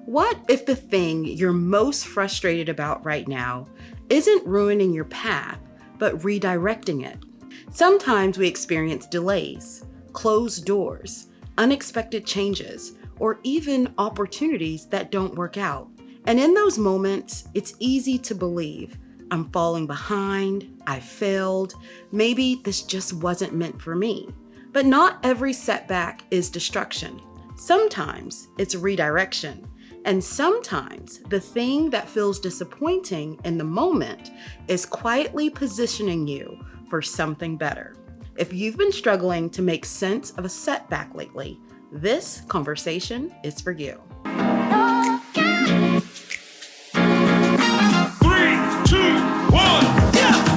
What if the thing you're most frustrated about right now isn't ruining your path, but redirecting it? Sometimes we experience delays, closed doors, unexpected changes, or even opportunities that don't work out. And in those moments, it's easy to believe, I'm falling behind, I failed, maybe this just wasn't meant for me. But not every setback is destruction. Sometimes it's redirection. And sometimes the thing that feels disappointing in the moment is quietly positioning you for something better. If you've been struggling to make sense of a setback lately, this conversation is for you. 3, 2, 1, yeah!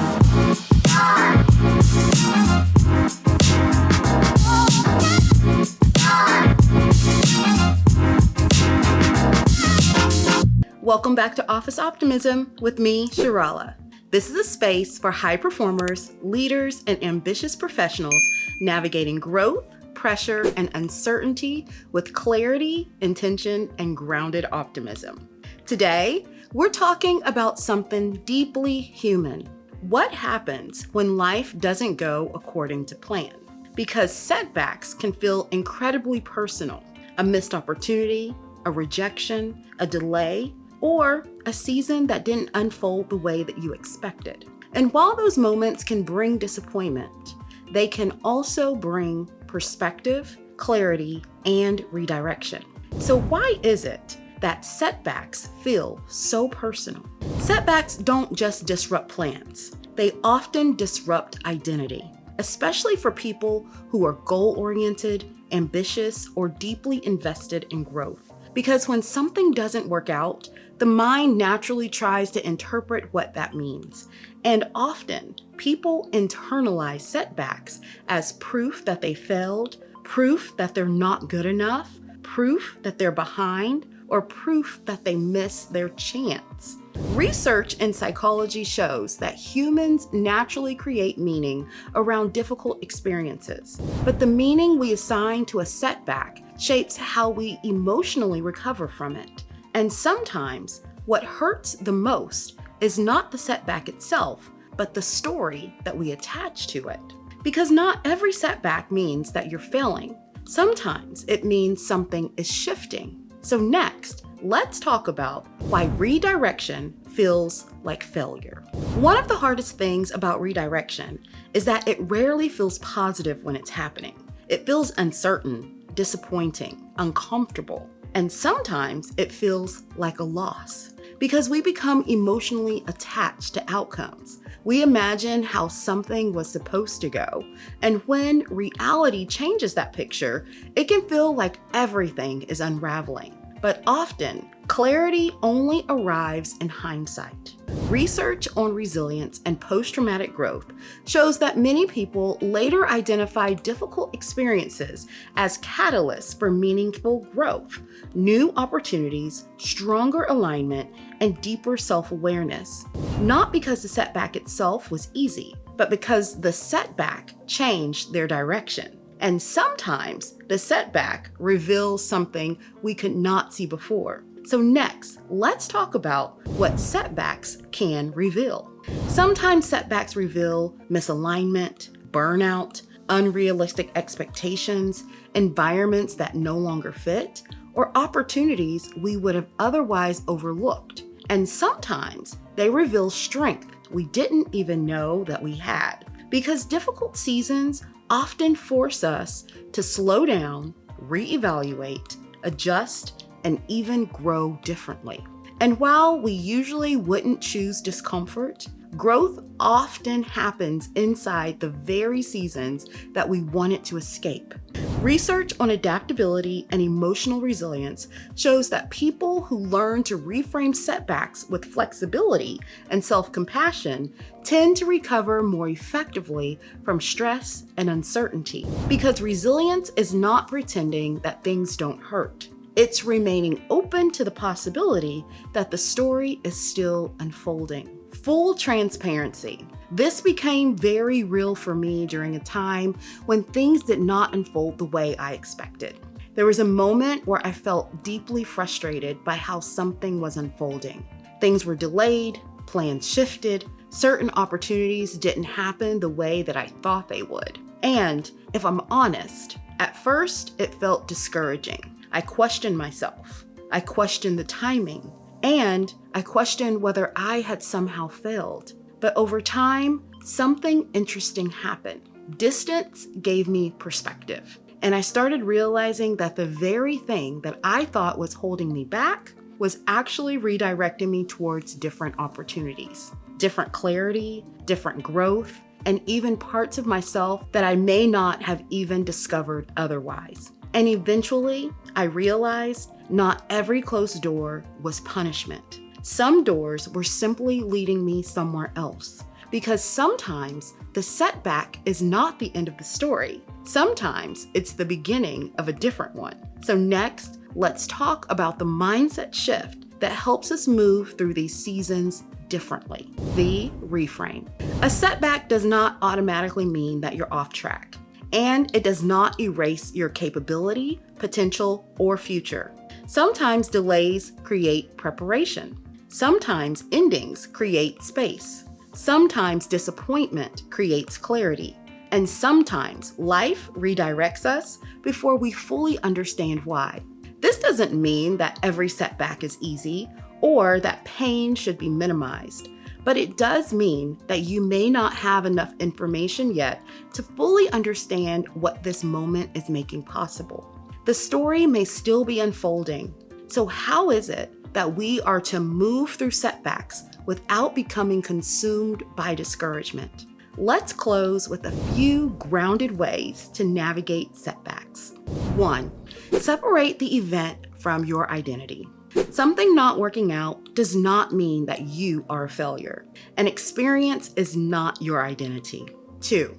Welcome back to Office Optimism with me, Shirala. This is a space for high performers, leaders, and ambitious professionals navigating growth, pressure, and uncertainty with clarity, intention, and grounded optimism. Today, we're talking about something deeply human. What happens when life doesn't go according to plan? Because setbacks can feel incredibly personal. A missed opportunity, a rejection, a delay, or a season that didn't unfold the way that you expected. And while those moments can bring disappointment, they can also bring perspective, clarity, and redirection. So why is it that setbacks feel so personal? Setbacks don't just disrupt plans. They often disrupt identity, especially for people who are goal-oriented, ambitious, or deeply invested in growth. Because when something doesn't work out, the mind naturally tries to interpret what that means. And often, people internalize setbacks as proof that they failed, proof that they're not good enough, proof that they're behind, or proof that they missed their chance. Research in psychology shows that humans naturally create meaning around difficult experiences, but the meaning we assign to a setback shapes how we emotionally recover from it. And sometimes, what hurts the most is not the setback itself, but the story that we attach to it. Because not every setback means that you're failing. Sometimes it means something is shifting. So next, let's talk about why redirection feels like failure. One of the hardest things about redirection is that it rarely feels positive when it's happening. It feels uncertain, disappointing, uncomfortable, and sometimes it feels like a loss because we become emotionally attached to outcomes. We imagine how something was supposed to go, and when reality changes that picture, it can feel like everything is unraveling. But often, clarity only arrives in hindsight. Research on resilience and post-traumatic growth shows that many people later identify difficult experiences as catalysts for meaningful growth, new opportunities, stronger alignment, and deeper self-awareness. Not because the setback itself was easy, but because the setback changed their direction. And sometimes the setback reveals something we could not see before. So next, let's talk about what setbacks can reveal. Sometimes setbacks reveal misalignment, burnout, unrealistic expectations, environments that no longer fit, or opportunities we would have otherwise overlooked. And sometimes they reveal strength we didn't even know that we had. Because difficult seasons often force us to slow down, reevaluate, adjust, and even grow differently. And while we usually wouldn't choose discomfort, growth often happens inside the very seasons that we wanted to escape. Research on adaptability and emotional resilience shows that people who learn to reframe setbacks with flexibility and self-compassion tend to recover more effectively from stress and uncertainty. Because resilience is not pretending that things don't hurt. It's remaining open to the possibility that the story is still unfolding. Full transparency. This became very real for me during a time when things did not unfold the way I expected. There was a moment where I felt deeply frustrated by how something was unfolding. Things were delayed, plans shifted, certain opportunities didn't happen the way that I thought they would. And if I'm honest, at first it felt discouraging. I questioned myself. I questioned the timing. And I questioned whether I had somehow failed. But over time, something interesting happened. Distance gave me perspective. And I started realizing that the very thing that I thought was holding me back was actually redirecting me towards different opportunities, different clarity, different growth, and even parts of myself that I may not have even discovered otherwise. And eventually, I realized not every closed door was punishment. Some doors were simply leading me somewhere else. Because sometimes the setback is not the end of the story. Sometimes it's the beginning of a different one. So next, let's talk about the mindset shift that helps us move through these seasons differently. The reframe. A setback does not automatically mean that you're off track, and it does not erase your capability, potential, or future. Sometimes delays create preparation. Sometimes endings create space. Sometimes disappointment creates clarity. And sometimes life redirects us before we fully understand why. This doesn't mean that every setback is easy or that pain should be minimized, but it does mean that you may not have enough information yet to fully understand what this moment is making possible. The story may still be unfolding. So how is it that we are to move through setbacks without becoming consumed by discouragement? Let's close with a few grounded ways to navigate setbacks. 1. Separate the event from your identity. Something not working out does not mean that you are a failure. An experience is not your identity. 2.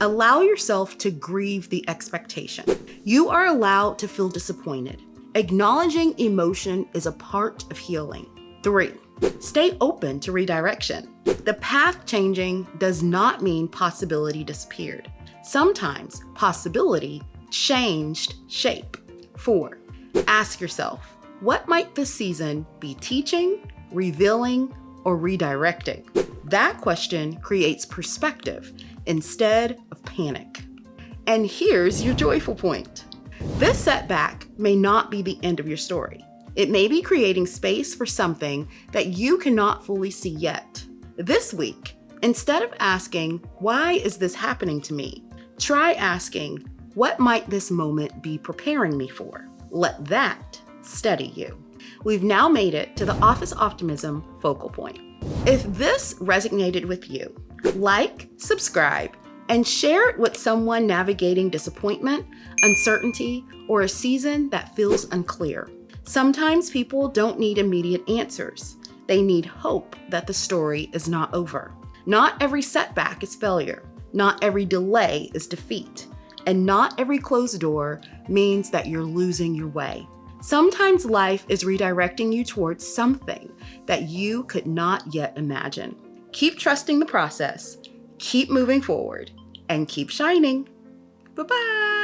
Allow yourself to grieve the expectation. You are allowed to feel disappointed. Acknowledging emotion is a part of healing. 3. Stay open to redirection. The path changing does not mean possibility disappeared. Sometimes possibility changed shape. 4. Ask yourself, what might this season be teaching, revealing, or redirecting? That question creates perspective instead of panic. And here's your joyful point. This setback may not be the end of your story. It may be creating space for something that you cannot fully see yet. This week, instead of asking, why is this happening to me? Try asking, what might this moment be preparing me for? Let that steady you. We've now made it to the Office Optimism focal point. If this resonated with you, like, subscribe, and share it with someone navigating disappointment, uncertainty, or a season that feels unclear. Sometimes people don't need immediate answers. They need hope that the story is not over. Not every setback is failure. Not every delay is defeat. And not every closed door means that you're losing your way. Sometimes life is redirecting you towards something that you could not yet imagine. Keep trusting the process, keep moving forward, and keep shining. Bye-bye.